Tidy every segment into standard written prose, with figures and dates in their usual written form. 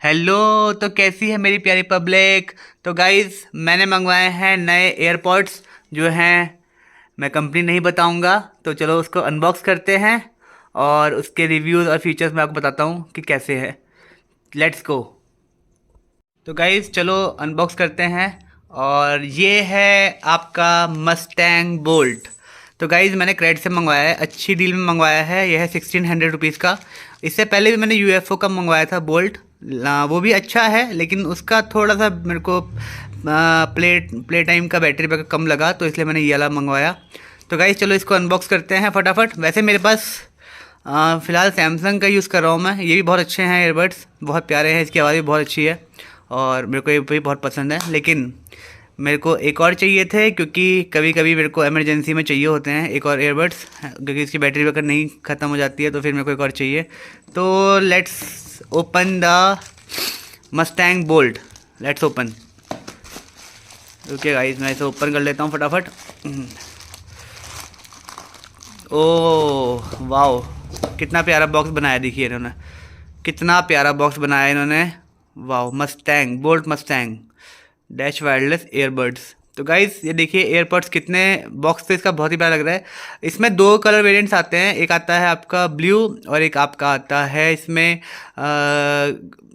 Hello. तो कैसी है मेरी प्यारी पब्लिक। तो गाइस मैंने मंगवाए हैं नए एयरपॉड्स जो हैं। मैं कंपनी नहीं बताऊंगा, तो चलो उसको अनबॉक्स करते हैं और उसके रिव्यूज़ और फीचर्स मैं आपको बताता हूँ कि कैसे है। Let's go. तो गाइस चलो अनबॉक्स करते हैं। और ये है आपका मस्टैंग बोल्ट। तो गाइस मैंने क्रेडिट से मंगवाया है, अच्छी डील में मंगवाया है। यह है 1600 रुपीज़ का। इससे पहले भी मैंने यूएफओ का मंगवाया था बोल्ट। वो भी अच्छा है, लेकिन उसका थोड़ा सा मेरे को प्ले टाइम का बैटरी बैकअप कम लगा, तो इसलिए मैंने ये वाला मंगवाया। तो गाइस चलो इसको अनबॉक्स करते हैं फटाफट। वैसे मेरे पास फ़िलहाल सैमसंग का यूज़ कर रहा हूँ मैं। ये भी बहुत अच्छे हैं एयरबड्स, बहुत प्यारे हैं, इसकी आवाज़ भी बहुत अच्छी है और मेरे को ये भी बहुत पसंद है। लेकिन मेरे को एक और चाहिए थे, क्योंकि कभी कभी मेरे को इमरजेंसी में चाहिए होते हैं एक और एयरबड्स, क्योंकि इसकी बैटरी बैकअप नहीं ख़त्म हो जाती है, तो फिर मेरे को एक और चाहिए। तो let's open the Mustang bolt. Let's open. Okay guys, मैं इसे ओपन कर लेता हूँ फटाफट। ओह वाओ, कितना प्यारा बॉक्स बनाया, देखिए इन्होंने कितना प्यारा बॉक्स बनाया इन्होंने। Wow, Mustang bolt Mustang dash wireless earbuds. तो गाइस ये देखिए एयरबड्स कितने, बॉक्स तो इसका बहुत ही प्यारा लग रहा है। इसमें दो कलर वेरिएंट्स आते हैं, एक आता है आपका ब्लू और एक आपका आता है इसमें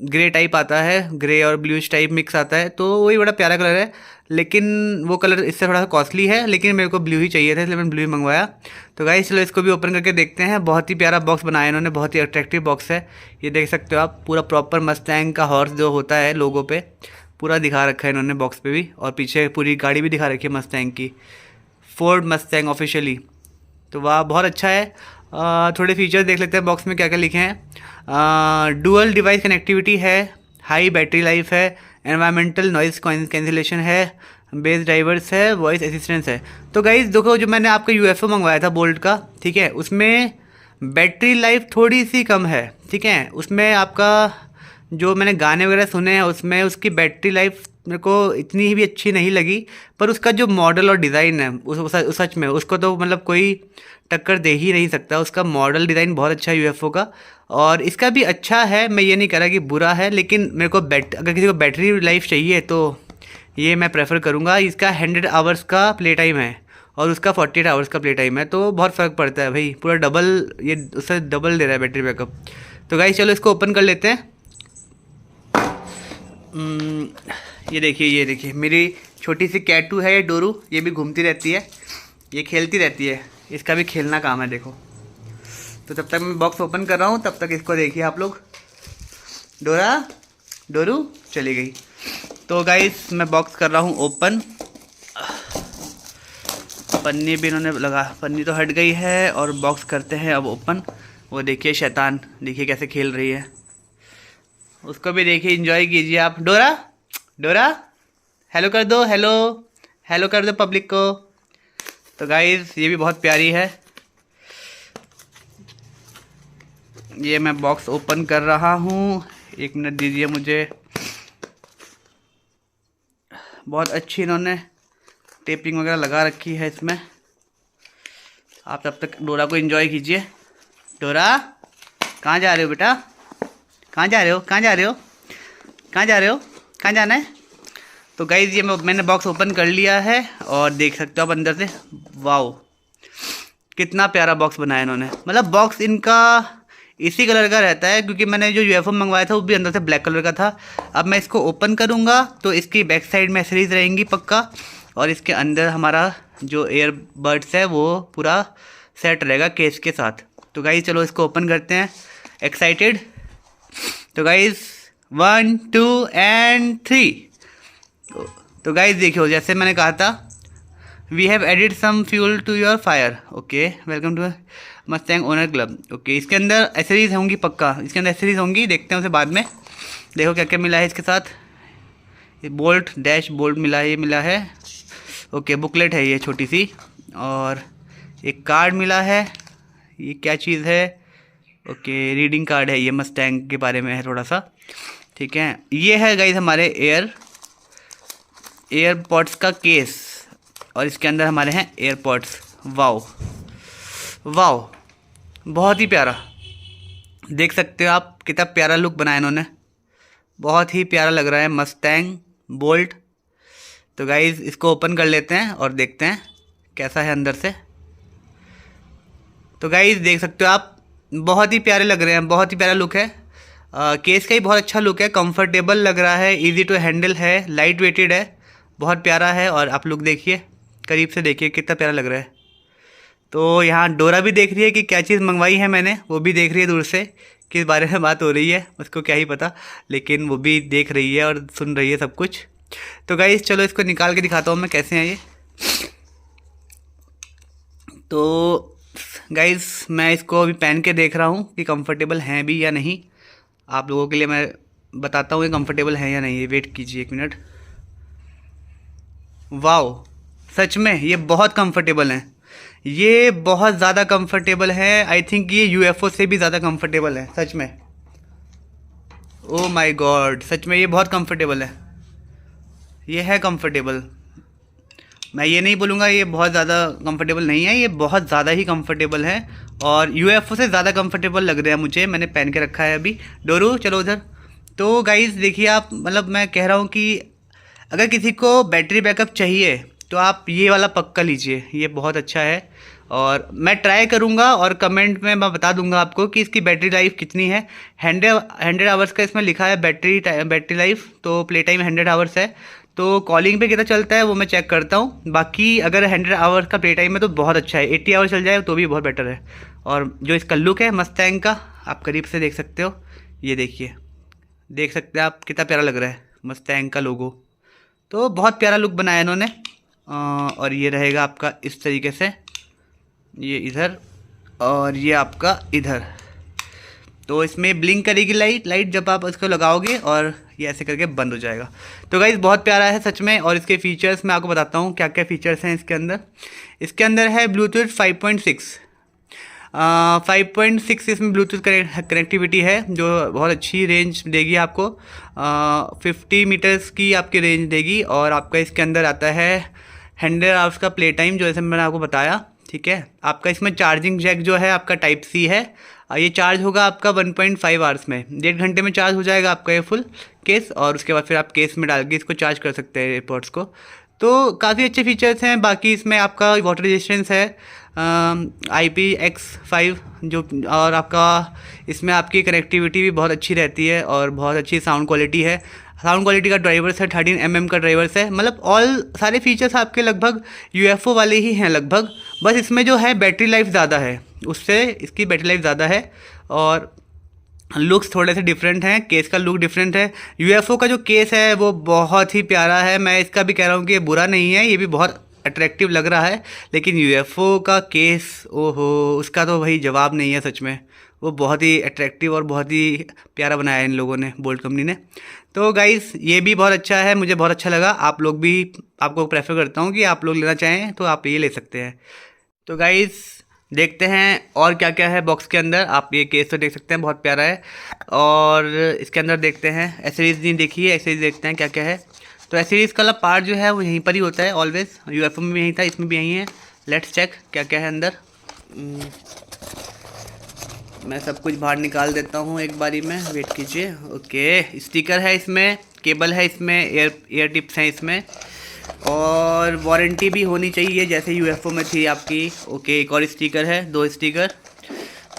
ग्रे टाइप आता है, ग्रे और ब्लूइश टाइप मिक्स आता है, तो वही बड़ा प्यारा कलर है। लेकिन वो कलर इससे थोड़ा सा कॉस्टली है, लेकिन मेरे को ब्लू ही चाहिए था, इसलिए मैंने ब्लू ही मंगवाया। तो गाइस चलो इसको भी ओपन करके देखते हैं। बहुत ही प्यारा बॉक्स बनाया इन्होंने, बहुत ही अट्रैक्टिव बॉक्स है। ये देख सकते हो आप, पूरा प्रॉपर मस्टैंग का हॉर्स जो होता है लोगो पे पूरा दिखा रखा है इन्होंने बॉक्स पे भी, और पीछे पूरी गाड़ी भी दिखा रखी है मस्टैंग की, फोर्ड मस्टैंग ऑफिशियली। तो वाह बहुत अच्छा है। थोड़े फीचर्स देख लेते हैं बॉक्स में क्या क्या लिखे हैं। डुअल डिवाइस कनेक्टिविटी है, हाई बैटरी लाइफ है, एनवायरमेंटल नॉइज़ कैंसिलेशन है, बेस ड्राइवर्स है, वॉइस असिस्टेंस है। तो गाइज देखो, जो मैंने आपका यूएफओ मंगवाया था बोल्ट का, ठीक है, उसमें बैटरी लाइफ थोड़ी सी कम है, ठीक है। उसमें आपका जो मैंने गाने वगैरह सुने हैं उसमें उसकी बैटरी लाइफ मेरे को इतनी ही भी अच्छी नहीं लगी। पर उसका जो मॉडल और डिज़ाइन है उस सच में उसको तो मतलब कोई टक्कर दे ही नहीं सकता। उसका मॉडल डिज़ाइन बहुत अच्छा है यूएफओ का, और इसका भी अच्छा है। मैं ये नहीं कह रहा कि बुरा है, लेकिन मेरे को अगर किसी को बैटरी लाइफ चाहिए तो ये मैं प्रेफर करूँगा। इसका 100 आवर्स का प्ले टाइम है और उसका 48 आवर्स का प्ले टाइम है, तो बहुत फ़र्क पड़ता है भाई, पूरा डबल, ये उससे डबल दे रहा है बैटरी बैकअप। तो गाइस चलो इसको ओपन कर लेते हैं। ये देखिए मेरी छोटी सी कैटू है, ये डोरू, ये भी घूमती रहती है, ये खेलती रहती है, इसका भी खेलना काम है देखो। तो तब तक मैं बॉक्स ओपन कर रहा हूँ, तब तक इसको देखिए आप लोग। डोरा, डोरू चली गई। तो गाइस मैं बॉक्स कर रहा हूँ ओपन। पन्नी भी इन्होंने लगा, पन्नी तो हट गई है, और बॉक्स करते हैं अब ओपन। वो देखिए शैतान, देखिए कैसे खेल रही है, उसको भी देखिए, एंजॉय कीजिए आप। डोरा, डोरा हेलो कर दो, हेलो, हेलो कर दो पब्लिक को। तो गाइस ये भी बहुत प्यारी है। ये मैं बॉक्स ओपन कर रहा हूँ, एक मिनट दीजिए मुझे। बहुत अच्छी इन्होंने टेपिंग वगैरह लगा रखी है इसमें। आप तब तक डोरा को एंजॉय कीजिए। डोरा कहाँ जा रहे हो बेटा, कहाँ जा रहे हो, कहाँ जा रहे हो, कहाँ जा रहे हो, कहाँ जाना है। तो गाइज़ ये मैंने बॉक्स ओपन कर लिया है, और देख सकते हो आप अंदर से। वाओ कितना प्यारा बॉक्स बनाया इन्होंने, मतलब बॉक्स इनका इसी कलर का रहता है, क्योंकि मैंने जो यूएफओ मंगवाया था वो भी अंदर से ब्लैक कलर का था। अब मैं इसको ओपन करूँगा तो इसकी बैक साइड में एसेसरीज रहेंगी पक्का, और इसके अंदर हमारा जो एयरबड्स है वो पूरा सेट रहेगा केस के साथ। तो गाइज़ चलो इसको ओपन करते हैं। एक्साइटेड। तो गाइज़ 1 2 एंड 3। तो गाइज देखियो, जैसे मैंने कहा था, we have added some fuel to your fire. Okay, welcome to Mustang owner club. Okay, इसके अंदर एसेसरीज होंगी पक्का, इसके अंदर एसेसरीज होंगी, देखते हैं उसे बाद में। देखो क्या क्या मिला है इसके साथ। ये बोल्ट डैश बोल्ट मिला है, ये मिला है। ओके, बुकलेट है ये छोटी सी, और एक कार्ड मिला है। ये क्या चीज़ है। ओके, रीडिंग कार्ड है, ये मस्टैंग के बारे में है थोड़ा सा, ठीक है। ये है गाइज हमारे एयरपॉड्स का केस, और इसके अंदर हमारे हैं एयरपॉड्स। वाओ वाओ, बहुत ही प्यारा, देख सकते हो आप कितना प्यारा लुक बनाया इन्होंने। बहुत ही प्यारा लग रहा है मस्टैंग बोल्ट। तो गाइज़ इसको ओपन कर लेते हैं और देखते हैं कैसा है अंदर से। तो गाइज़ देख सकते हो आप, बहुत ही प्यारे लग रहे हैं, बहुत ही प्यारा लुक है। केस का ही बहुत अच्छा लुक है, कंफर्टेबल लग रहा है, इजी टू हैंडल है, लाइट वेटेड है, बहुत प्यारा है। और आप लोग देखिए, करीब से देखिए कितना प्यारा लग रहा है। तो यहाँ डोरा भी देख रही है कि क्या चीज़ मंगवाई है मैंने, वो भी देख रही है दूर से, किस बारे में बात हो रही है उसको क्या ही पता, लेकिन वो भी देख रही है और सुन रही है सब कुछ। तो गाइस चलो इसको निकाल के दिखाता हूँ मैं कैसे हैं ये। तो गाइस मैं इसको अभी पहन के देख रहा हूँ कि कंफर्टेबल हैं भी या नहीं। आप लोगों के लिए मैं बताता हूँ कि कंफर्टेबल हैं या नहीं। वेट कीजिए 1 मिनट। वाओ, सच में ये बहुत कंफर्टेबल हैं, ये बहुत ज़्यादा कंफर्टेबल है। आई थिंक ये यूएफओ से भी ज़्यादा कंफर्टेबल है सच में। ओ माय गॉड, सच में ये बहुत कंफर्टेबल है, ये है कंफर्टेबल। मैं ये नहीं बोलूँगा ये बहुत ज़्यादा कंफर्टेबल नहीं है, ये बहुत ज़्यादा ही कंफर्टेबल है और यूएफओ से ज़्यादा कंफर्टेबल लग रहा है मुझे। मैंने पहन के रखा है अभी। डोरू चलो उधर। तो गाइज़ देखिए आप, मतलब मैं कह रहा हूँ कि अगर किसी को बैटरी बैकअप चाहिए तो आप ये वाला पक्का लीजिए, ये बहुत अच्छा है। और मैं ट्राई करूँगा और कमेंट में मैं बता दूंगा आपको कि इसकी बैटरी लाइफ कितनी है। 100 आवर्स का इसमें लिखा है बैटरी लाइफ, तो प्ले टाइम 100 आवर्स है। तो कॉलिंग पे कितना चलता है वो मैं चेक करता हूँ। बाकी अगर 100 आवर्स का प्ले टाइम है तो बहुत अच्छा है, 80 आवर्स चल जाए तो भी बहुत बेटर है। और जो इसका लुक है मस्टैंग का, आप करीब से देख सकते हो, ये देखिए, देख सकते हैं आप कितना प्यारा लग रहा है मस्टैंग का लोगो। तो बहुत प्यारा लुक बनाया इन्होंने। और ये रहेगा आपका इस तरीके से, ये इधर और ये आपका इधर। तो इसमें ब्लिंक करेगी लाइट जब आप इसको लगाओगे और ये ऐसे करके बंद हो जाएगा। तो गाइस बहुत प्यारा है सच में। और इसके फीचर्स मैं आपको बताता हूँ क्या क्या फीचर्स हैं इसके अंदर। इसके अंदर है ब्लूटूथ 5.6 5.6 इसमें ब्लूटूथ कनेक्टिविटी है जो बहुत अच्छी रेंज देगी आपको। 50 मीटर्स की आपकी रेंज देगी। और आपका इसके अंदर आता है 100 आवर्स का प्ले टाइम, जो जैसे मैंने आपको बताया। ठीक है, आपका इसमें चार्जिंग जैक जो है आपका टाइप सी है। ये चार्ज होगा आपका 1.5 आवर्स में, 1.5 घंटे में चार्ज हो जाएगा आपका ये फुल केस। और उसके बाद फिर आप केस में डाल के इसको चार्ज कर सकते हैं एयरपॉड्स को। तो काफ़ी अच्छे फीचर्स हैं। बाकी इसमें आपका वाटर रेजिस्टेंस है IPX5 जो, और आपका इसमें आपकी कनेक्टिविटी भी बहुत अच्छी रहती है और बहुत अच्छी साउंड क्वालिटी है। साउंड क्वालिटी का ड्राइवर्स है 13 mm का ड्राइवर्स है। मतलब ऑल सारे फीचर्स आपके लगभग यूएफओ वाले ही हैं लगभग। बस इसमें जो है बैटरी लाइफ ज़्यादा है, उससे इसकी बैटरी लाइफ ज़्यादा है। और लुक्स थोड़े से डिफरेंट हैं, केस का लुक डिफरेंट है। यूएफओ का जो केस है वो बहुत ही प्यारा है, मैं इसका भी कह रहा हूँ कि ये बुरा नहीं है, ये भी बहुत अट्रैक्टिव लग रहा है। लेकिन यूएफओ का केस, ओहो, उसका तो भाई जवाब नहीं है सच में। वो बहुत ही अट्रैक्टिव और बहुत ही प्यारा बनाया है इन लोगों ने, बोल्ट कंपनी ने। तो गाइस ये भी बहुत अच्छा है, मुझे बहुत अच्छा लगा। आप लोग भी, आपको प्रेफर करता हूँ कि आप लोग लेना चाहें तो आप ये ले सकते हैं। तो गाइस देखते हैं और क्या क्या है बॉक्स के अंदर। आप ये केस तो देख सकते हैं, बहुत प्यारा है। और इसके अंदर देखते हैं एसेसरीज नहीं देखी है, एसेसरीज देखते हैं क्या क्या है। तो एसेसरीज का पार्ट जो है वो यहीं पर ही होता है ऑलवेज, यूएफओ में भी यहीं था, इसमें भी यहीं है। लेट्स चेक क्या क्या है अंदर। मैं सब कुछ बाहर निकाल देता हूँ एक बारी में, वेट कीजिए। ओके, स्टिकर है इसमें, केबल है इसमें, एयर टिप्स हैं इसमें, और वारंटी भी होनी चाहिए जैसे यूएफओ में थी आपकी। ओके, एक और स्टिकर है, 2 स्टिकर।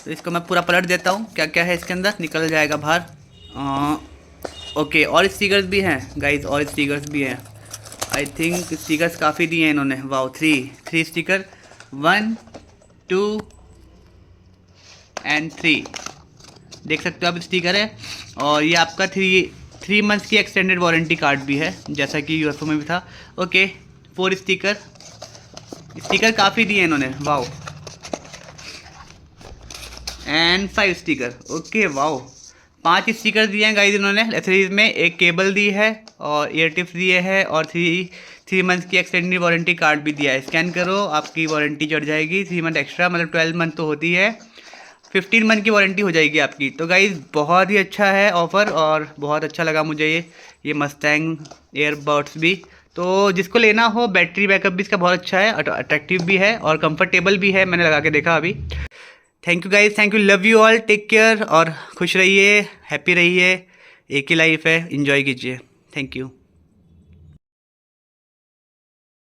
तो इसको मैं पूरा पलट देता हूँ, क्या क्या है इसके अंदर निकल जाएगा बाहर। ओके, और स्टिकर्स भी हैं गाइज, और स्टिकर्स भी हैं। आई थिंक स्टिकर्स काफ़ी दिए हैं इन्होंने। वाओ, 3 स्टिकर, 1 2 एंड 3 देख सकते हो आप स्टिकर है। और ये आपका 3 मंथ्स की एक्सटेंडेड वारंटी कार्ड भी है जैसा कि यूएफओ में भी था। ओके, 4 स्टिकर काफ़ी दिए इन्होंने, wow. And 5 sticker, okay wow, 5 sticker दिए हैं गाइस इन्होंने एसेसरीज में। एक केबल दी है और ईयर टिप्स दिए हैं और 3 मंथ्स की एक्सटेंडेड वारंटी कार्ड भी दिया है। स्कैन करो, आपकी वारंटी चढ़ जाएगी 3 मंथ एक्स्ट्रा, मतलब 12 मंथ तो होती है, 15 मंथ की वारंटी हो जाएगी आपकी। तो गाइज़ बहुत ही अच्छा है ऑफ़र और बहुत अच्छा लगा मुझे ये मस्टैंग एयरबड्स भी। तो जिसको लेना हो, बैटरी बैकअप भी इसका बहुत अच्छा है, अट्रैक्टिव भी है और कंफर्टेबल भी है, मैंने लगा के देखा अभी। Thank you guys, thank you, love you all, take care और खुश रहिए, हैप्पी रहिए, एक ही लाइफ है, इंजॉय कीजिए। Thank you.